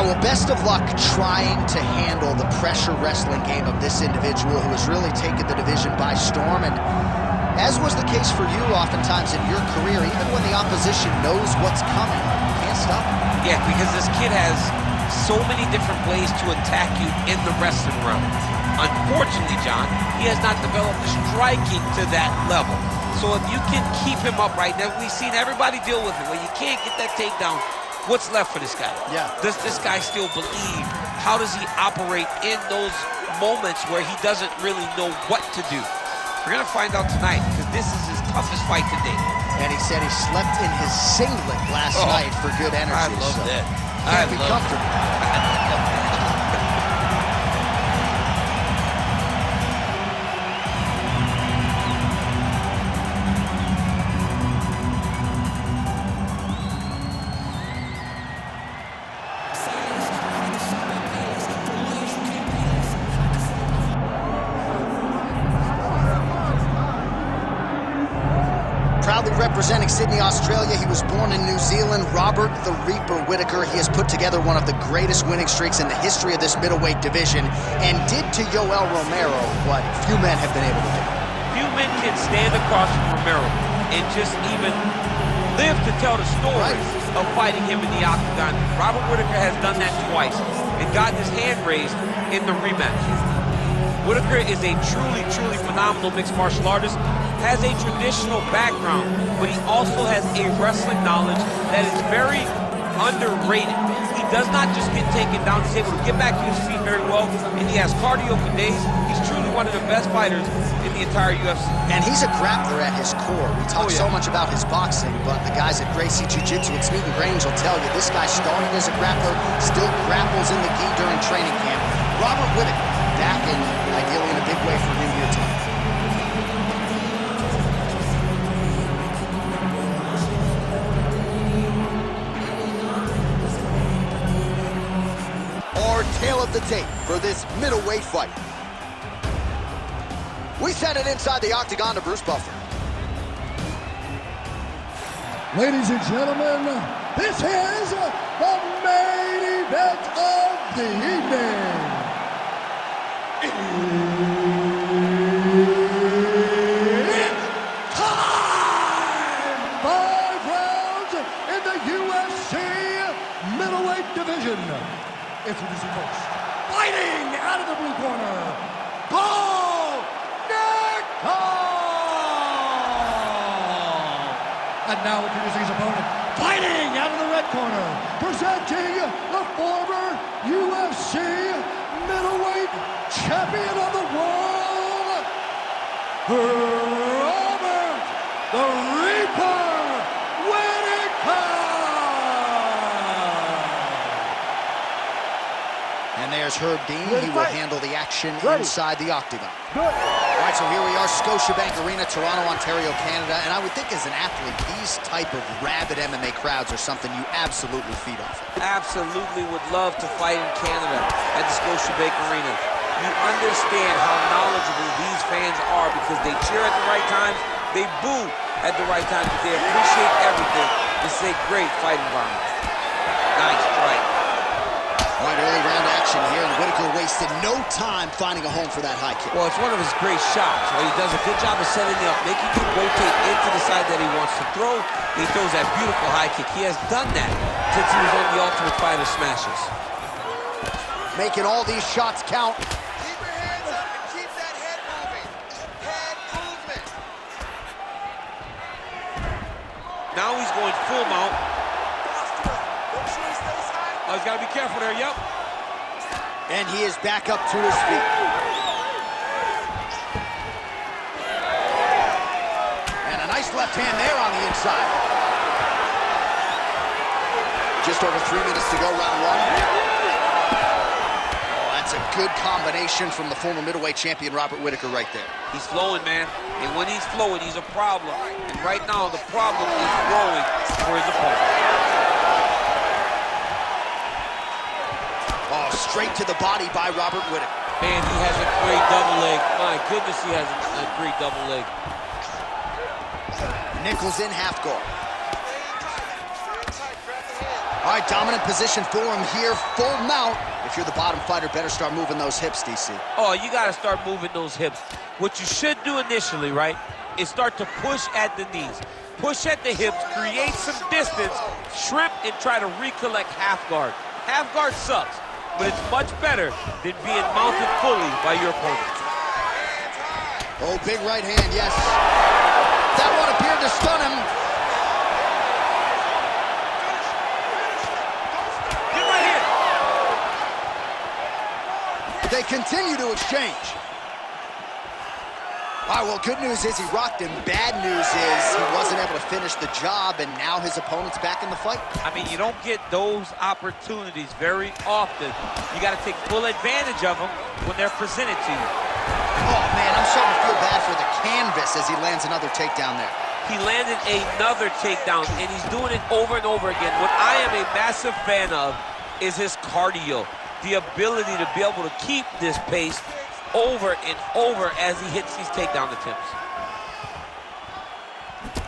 Well, best of luck trying to handle the pressure wrestling game of this individual who has really taken the division by storm. And as was the case for you oftentimes in your career, even when the opposition knows what's coming, you can't stop it. Yeah, because this kid has so many different ways to attack you in the wrestling realm. Unfortunately, John, he has not developed the striking to that level. So if you can keep him up right now, we've seen everybody deal with it. When you can't get that takedown, what's left for this guy? Yeah. Does this guy still believe? How does he operate in those moments where he doesn't really know what to do? We're going to find out tonight because this is his toughest fight to date. And he said he slept in his singlet last night for good energy. I love that. Can't be comfortable. Proudly representing Sydney, Australia, he was born in New Zealand, Robert the Reaper Whittaker. He has put together one of the greatest winning streaks in the history of this middleweight division and did to Yoel Romero what few men have been able to do. Few men can stand across from Romero and just even live to tell the story of fighting him in the octagon. Robert Whittaker has done that twice and gotten his hand raised in the rematch. Whittaker is a truly, truly phenomenal mixed martial artist, has a traditional background, but he also has a wrestling knowledge that is very underrated. He does not just get taken down, he's able to get back to his feet very well, and he has cardio for days. He's truly one of the best fighters in the entire UFC. And he's a grappler at his core. We talk so much about his boxing, but the guys at Gracie Jiu-Jitsu at Smeaton Grange will tell you this guy started as a grappler, still grapples in the gi during training camp. Robert Whittaker, back in, ideally in a big way for New Year time. Our tale of the tape for this middleweight fight. We send it inside the octagon to Bruce Buffer. Ladies and gentlemen, this is the main event of the evening. It's time! 5 rounds in the UFC middleweight division. Introducing first, fighting out of the blue corner, Nickal! And now introducing his opponent, fighting out of the red corner, presenting the former UFC middleweight champion of the world, Robert the Reaper Whittaker! And there's Herb Dean. He will handle the action inside the octagon. All right, so here we are, Scotiabank Arena, Toronto, Ontario, Canada. And I would think as an athlete, these type of rabid MMA crowds are something you absolutely feed off of. Absolutely would love to fight in Canada at the Scotiabank Arena. You understand how knowledgeable these fans are because they cheer at the right times, they boo at the right times, but they appreciate everything. This is a great fight environment. Nice strike. All right, early round action here, and Whittaker wasted no time finding a home for that high kick. Well, it's one of his great shots, right? He does a good job of setting it up, making you rotate into the side that he wants to throw. He throws that beautiful high kick. He has done that since he was on the Ultimate Fighter Smashes. Making all these shots count. Keep your hands up and keep that head moving. Head movement. Now he's going full mount. Make sure he stays high. Oh, he's got to be careful there, yep. And he is back up to his feet. And a nice left hand there on the inside. Just over 3 minutes to go, round one. Oh, that's a good combination from the former middleweight champion, Robert Whittaker, right there. He's flowing, man. And when he's flowing, he's a problem. And right now, the problem is growing for his opponent. Oh, straight to the body by Robert Whittaker. Man, he has a great double leg. My goodness, he has a great double leg. Nickal's in half guard. All right, dominant position for him here, full mount. If you're the bottom fighter, better start moving those hips, DC. Oh, you got to start moving those hips. What you should do initially, right, is start to push at the knees. Push at the hips, create some distance, shrimp, and try to recollect half guard. Half guard sucks, but it's much better than being mounted fully by your opponent. Oh, big right hand, yes. That one appeared to stun him. Get right here. They continue to exchange. All right, well, good news is he rocked him. Bad news is he wasn't able to finish the job, and now his opponent's back in the fight. I mean, you don't get those opportunities very often. You got to take full advantage of them when they're presented to you. Oh, man, I'm starting to feel bad for the canvas as he lands another takedown there. He landed another takedown, and he's doing it over and over again. What I am a massive fan of is his cardio, the ability to be able to keep this pace over and over as he hits these takedown attempts.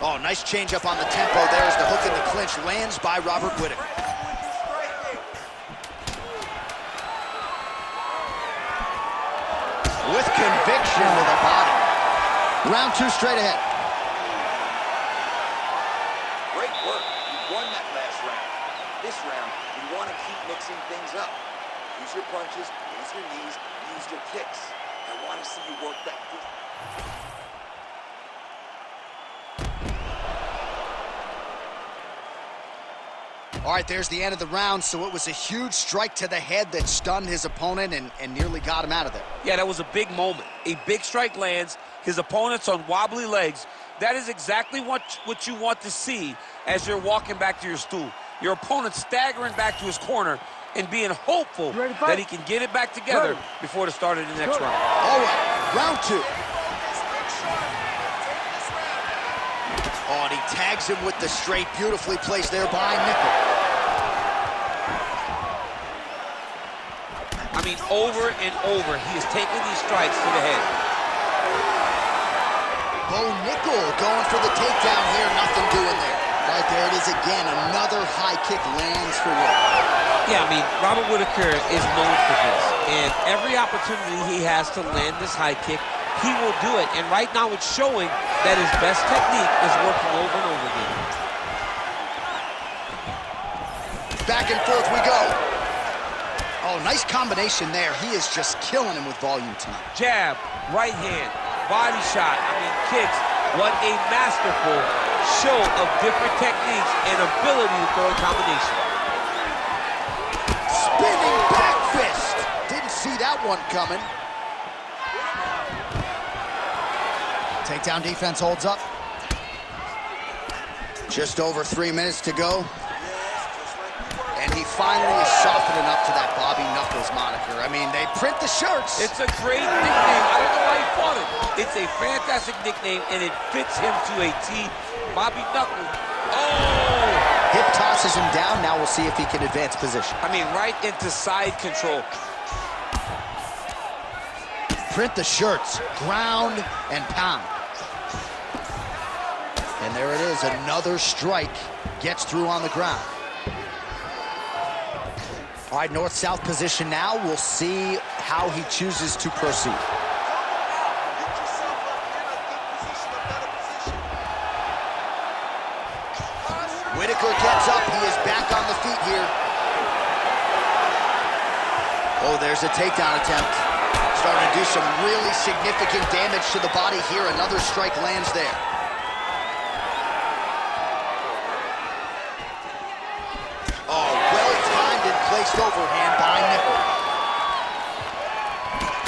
Oh, nice change up on the tempo. There's the hook in the clinch. Lands by Robert Whittaker. With conviction to the body. Round 2 straight ahead. Great work. You won that last round. This round, you want to keep mixing things up. Use your punches, use your knees, use your kicks. I want to see you work that good. All right, there's the end of the round, so it was a huge strike to the head that stunned his opponent and nearly got him out of there. Yeah, that was a big moment. A big strike lands, his opponent's on wobbly legs. That is exactly what you want to see as you're walking back to your stool. Your opponent staggering back to his corner and being hopeful that he can get it back together before the start of the next round. All right, round 2. Oh, and he tags him with the straight, beautifully placed there by Nickal. I mean, over and over, he is taking these strikes to the head. Nickal going for the takedown here, nothing doing there. Right there it is again, another high kick lands for Whittaker. Yeah, I mean, Robert Whittaker is known for this, and every opportunity he has to land this high kick, he will do it. And right now it's showing that his best technique is working over and over again. Back and forth we go. Oh, nice combination there. He is just killing him with volume tonight. Jab, right hand, body shot, I mean, kicks. What a masterful show of different techniques and ability to throw a combination. Spinning back fist. Didn't see that one coming. Takedown defense holds up. Just over 3 minutes to go. And he finally is softening up to that Bobby Knuckles moniker. I mean, they print the shirts. It's a great nickname. I don't know why he fought it. It's a fantastic nickname, and it fits him to a T. Bobby Knuckles. Oh! Hip tosses him down. Now we'll see if he can advance position. I mean, right into side control. Print the shirts. Ground and pound. And there it is. Another strike. Gets through on the ground. All right, north-south position now. We'll see how he chooses to proceed. Whittaker gets up. He is back on the feet here. Oh, there's a takedown attempt. Starting to do some really significant damage to the body here. Another strike lands there. Oh, well-timed and placed overhand by Nickal.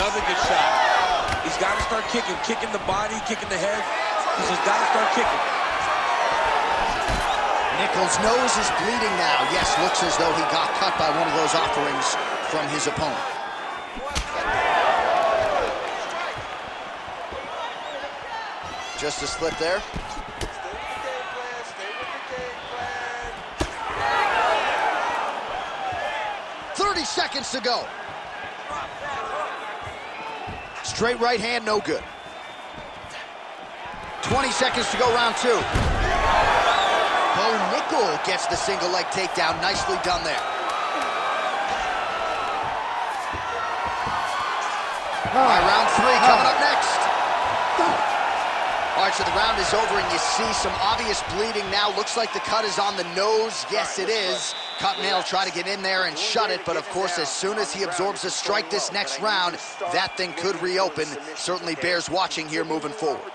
Another good shot. He's got to start kicking the body, kicking the head. He's just got to start kicking. Nickal's nose is bleeding now. Yes, looks as though he got cut by one of those offerings from his opponent. Just a slip there. 30 seconds to go. Straight right hand, no good. 20 seconds to go, round 2. Oh, gets the single leg takedown. Nicely done there. All right, round 3 coming up next. All right, so the round is over, and you see some obvious bleeding now. Looks like the cut is on the nose. Yes, it is. Cutman will try to get in there and shut it, but of course, as soon as he absorbs a strike this next round, that thing could reopen. Certainly bears watching here moving forward.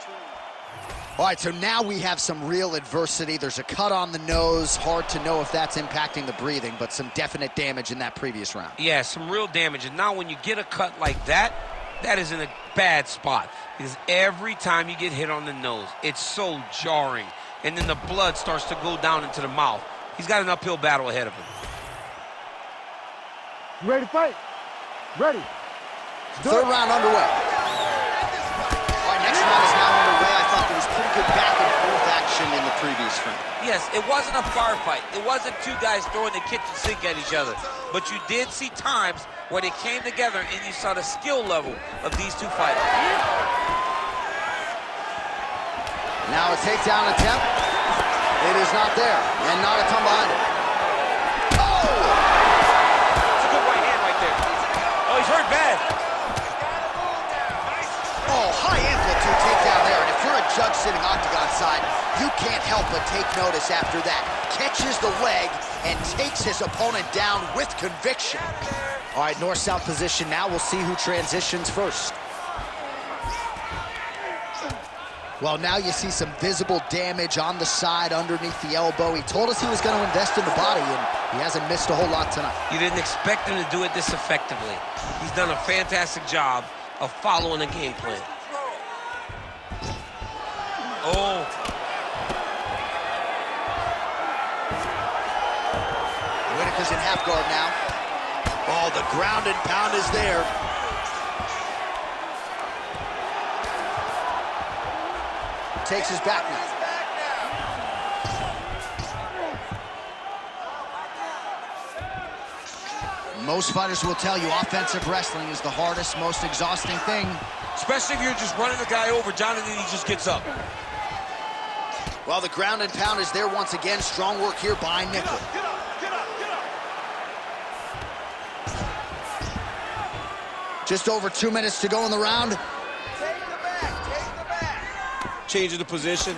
All right, so now we have some real adversity. There's a cut on the nose. Hard to know if that's impacting the breathing, but some definite damage in that previous round. Yeah, some real damage. And now when you get a cut like that, that is in a bad spot. Because every time you get hit on the nose, it's so jarring. And then the blood starts to go down into the mouth. He's got an uphill battle ahead of him. You ready to fight? Ready. Third round underway. All right, next round is now underway. I thought there was pretty good back and forth action in the previous round. Yes, it wasn't a firefight. It wasn't two guys throwing the kitchen sink at each other. But you did see times where they came together and you saw the skill level of these two fighters. Now a takedown attempt. It is not there, and not a ton behind it. Oh! It's a good right hand right there. Oh, he's hurt bad. Oh, high amplitude takedown there, and if you're a judge sitting octagon side, you can't help but take notice after that. Catches the leg and takes his opponent down with conviction. All right, north-south position now. We'll see who transitions first. Well, now you see some visible damage on the side underneath the elbow. He told us he was going to invest in the body, and he hasn't missed a whole lot tonight. You didn't expect him to do it this effectively. He's done a fantastic job of following the game plan. Oh. Whittaker's in half guard now. Oh, the ground and pound is there. Takes his back now. Most fighters will tell you offensive wrestling is the hardest, most exhausting thing. Especially if you're just running the guy over, Jonathan, he just gets up. Well, the ground and pound is there once again. Strong work here by Nickal. Just over 2 minutes to go in the round. Changing the position.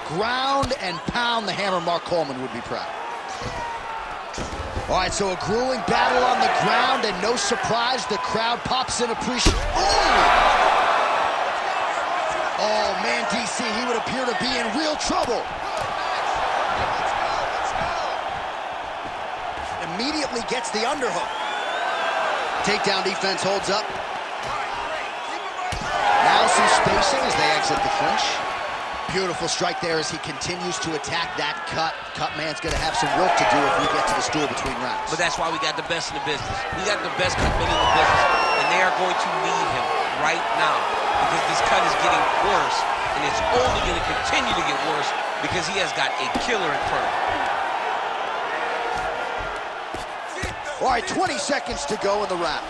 Ground and pound, the hammer. Mark Coleman would be proud. All right, so a grueling battle on the ground, and no surprise, the crowd pops in appreciation. Oh, man, DC, he would appear to be in real trouble. Immediately gets the underhook. Takedown defense holds up. Now some spacing as they exit the clinch. Beautiful strike there as he continues to attack that cut. Cutman's going to have some work to do if we get to the stool between rounds. But that's why we got the best in the business. We got the best cutman in the business, and they are going to need him right now because this cut is getting worse, and it's only going to continue to get worse because he has got a killer in front of him. All right, 20 seconds to go in the round.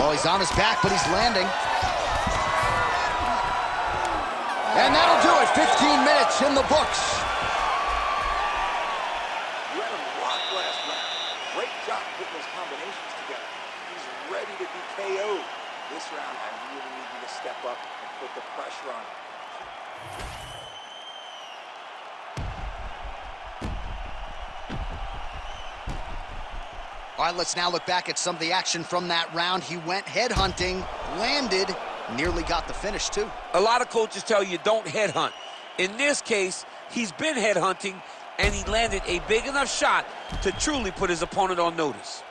Well, he's on his back, but he's landing. And that'll do it. 15 minutes in the books. You had him rock last round. Great job putting those combinations together. He's ready to be KO'd. This round, I really need you to step up and put the pressure on him. All right, let's now look back at some of the action from that round. He went headhunting, landed, nearly got the finish, too. A lot of coaches tell you don't headhunt. In this case, he's been headhunting, and he landed a big enough shot to truly put his opponent on notice.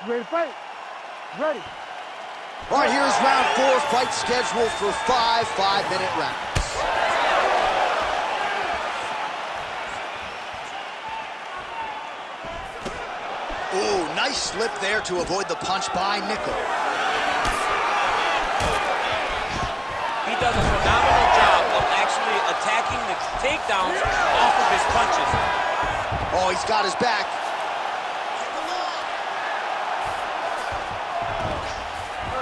You ready to fight? Ready. All right, here's round 4, fight scheduled for 5 5-minute rounds. Ooh, nice slip there to avoid the punch by Nickal. He does a phenomenal job of actually attacking the takedowns off of his punches. Oh, he's got his back.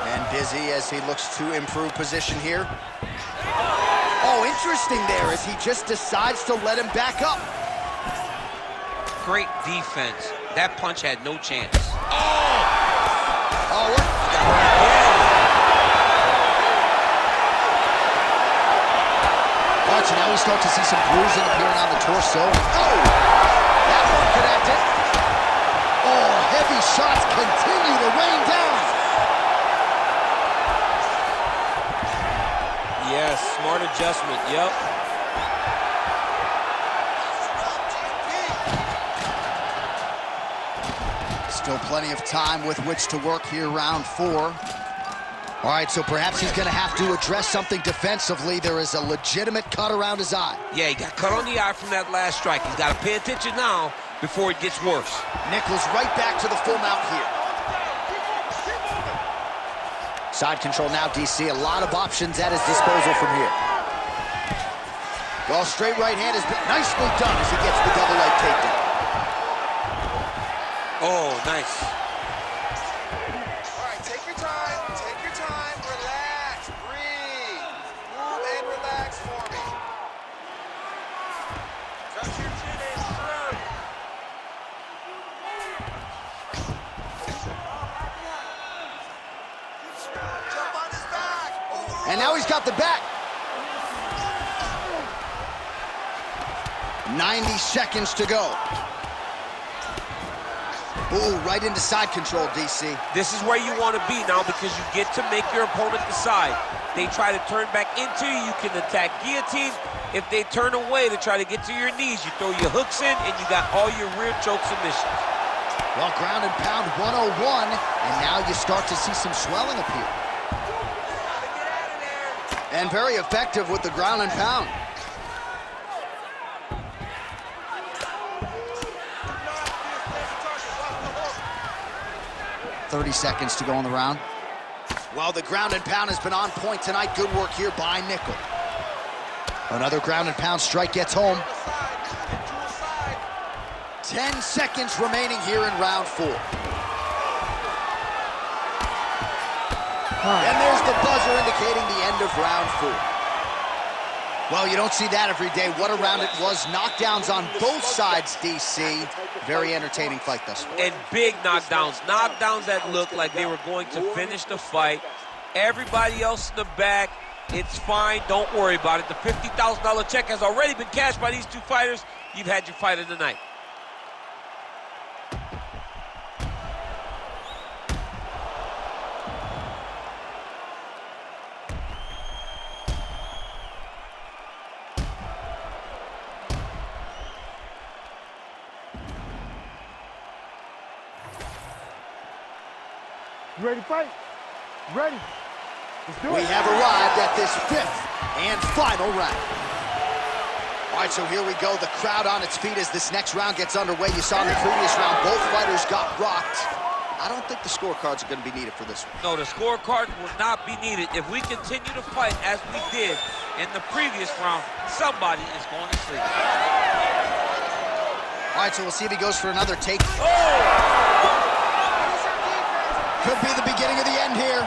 And dizzy as he looks to improve position here. Oh, interesting there as he just decides to let him back up. Great defense. That punch had no chance. Oh, what? Watch, now we start to see some bruising appearing on the torso. Oh, that one connected. Oh, heavy shots continue to rain down. Yes, smart adjustment, yep. Still plenty of time with which to work here, round 4. All right, so perhaps he's going to have to address something defensively. There is a legitimate cut around his eye. Yeah, he got cut on the eye from that last strike. He's got to pay attention now before it gets worse. Nickal's right back to the full mount here. Side control now, DC. A lot of options at his disposal from here. Well, straight right hand has been nicely done as he gets the double leg takedown. Oh, nice. All right, take your time, relax, breathe. Move and relax for me. Touch your chin and shrug. Jump on his back. And now he's got the back. 90 seconds to go. Ooh, right into side control, DC. This is where you want to be now because you get to make your opponent decide. They try to turn back into you, you can attack guillotine. If they turn away to try to get to your knees, you throw your hooks in and you got all your rear choke submissions. Well, ground and pound 101, and now you start to see some swelling appear. And very effective with the ground and pound. 30 seconds to go in the round. Well, the ground and pound has been on point tonight. Good work here by Nickal. Another ground and pound strike gets home. 10 seconds remaining here in round 4. And there's the buzzer indicating the end of round 4. Well, you don't see that every day. What a round it was. Knockdowns on both sides, DC. Very entertaining fight thus far. And big knockdowns. Knockdowns that looked like they were going to finish the fight. Everybody else in the back, it's fine. Don't worry about it. The $50,000 check has already been cashed by these two fighters. You've had your fight of the night. You ready to fight? Ready. Let's do it. We have arrived at this 5th and final round. All right, so here we go. The crowd on its feet as this next round gets underway. You saw in the previous round, both fighters got rocked. I don't think the scorecards are going to be needed for this one. No, the scorecard will not be needed. If we continue to fight as we did in the previous round, somebody is going to sleep. All right, so we'll see if he goes for another take. Oh! Could be the beginning of the end here.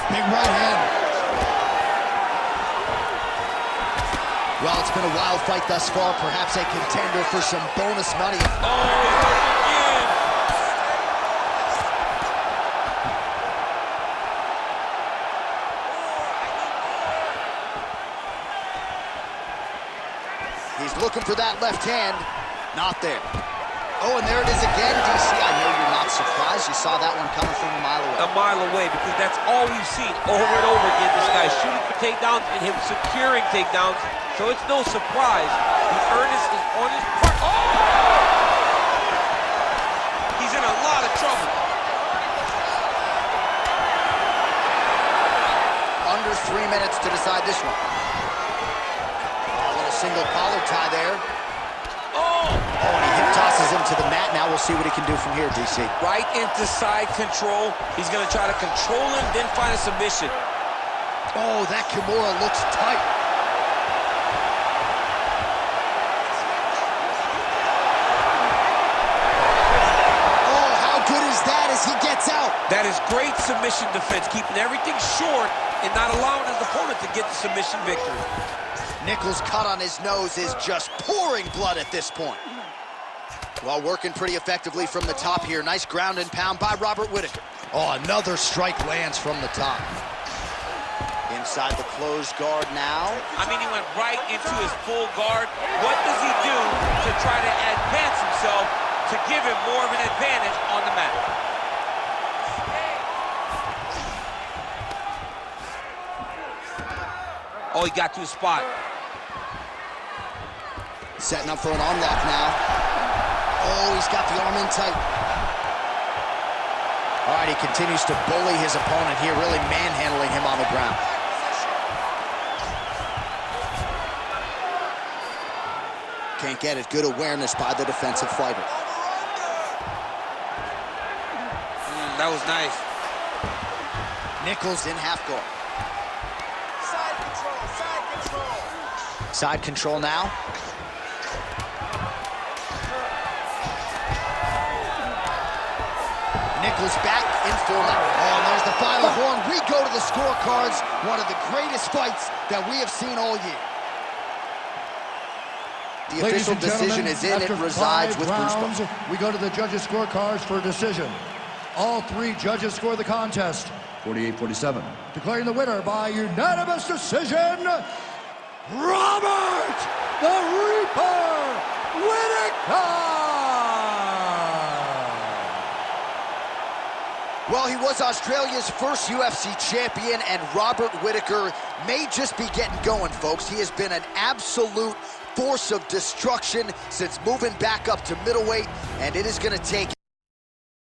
Big right hand. Well, it's been a wild fight thus far. Perhaps a contender for some bonus money. Oh, He's looking for that left hand. Not there. Oh, and there it is again, DC. I know you're not surprised. You saw that one coming from a mile away. A mile away, because that's all we've seen over and over again. This guy shooting for takedowns and him securing takedowns. So it's no surprise. The earnest is on his part. Oh! He's in a lot of trouble. Under 3 minutes to decide this one. A little single collar tie there. Oh! Oh, and he hip tosses him to the mat. Now we'll see what he can do from here, DC. Right into side control. He's going to try to control him, then find a submission. Oh, that Kimura looks tight. that as he gets out. That is great submission defense, keeping everything short and not allowing his opponent to get the submission victory. Nickal's cut on his nose is just pouring blood at this point. Well, working pretty effectively from the top here. Nice ground and pound by Robert Whittaker. Oh, another strike lands from the top. Inside the closed guard now. I mean, he went right into his full guard. What does he do to try to advance himself to give him more of an advantage on the mat? Oh, he got to his spot. Setting up for an arm lock now. Oh, he's got the arm in tight. All right, he continues to bully his opponent here, really manhandling him on the ground. Can't get it. Good awareness by the defensive fighter. That was nice. Nickal's in half guard. Side control, side control. Side control now. Nickal's back in full now. Oh, and there's the final horn. We go to the scorecards. One of the greatest fights that we have seen all year. The official decision is in. It resides with Bruce rounds, we go to the judges' scorecards for a decision. All three judges score the contest. 48-47. Declaring the winner by unanimous decision, Robert the Reaper Whittaker! Well, he was Australia's first UFC champion, and Robert Whittaker may just be getting going, folks. He has been an absolute force of destruction since moving back up to middleweight, and it is going to take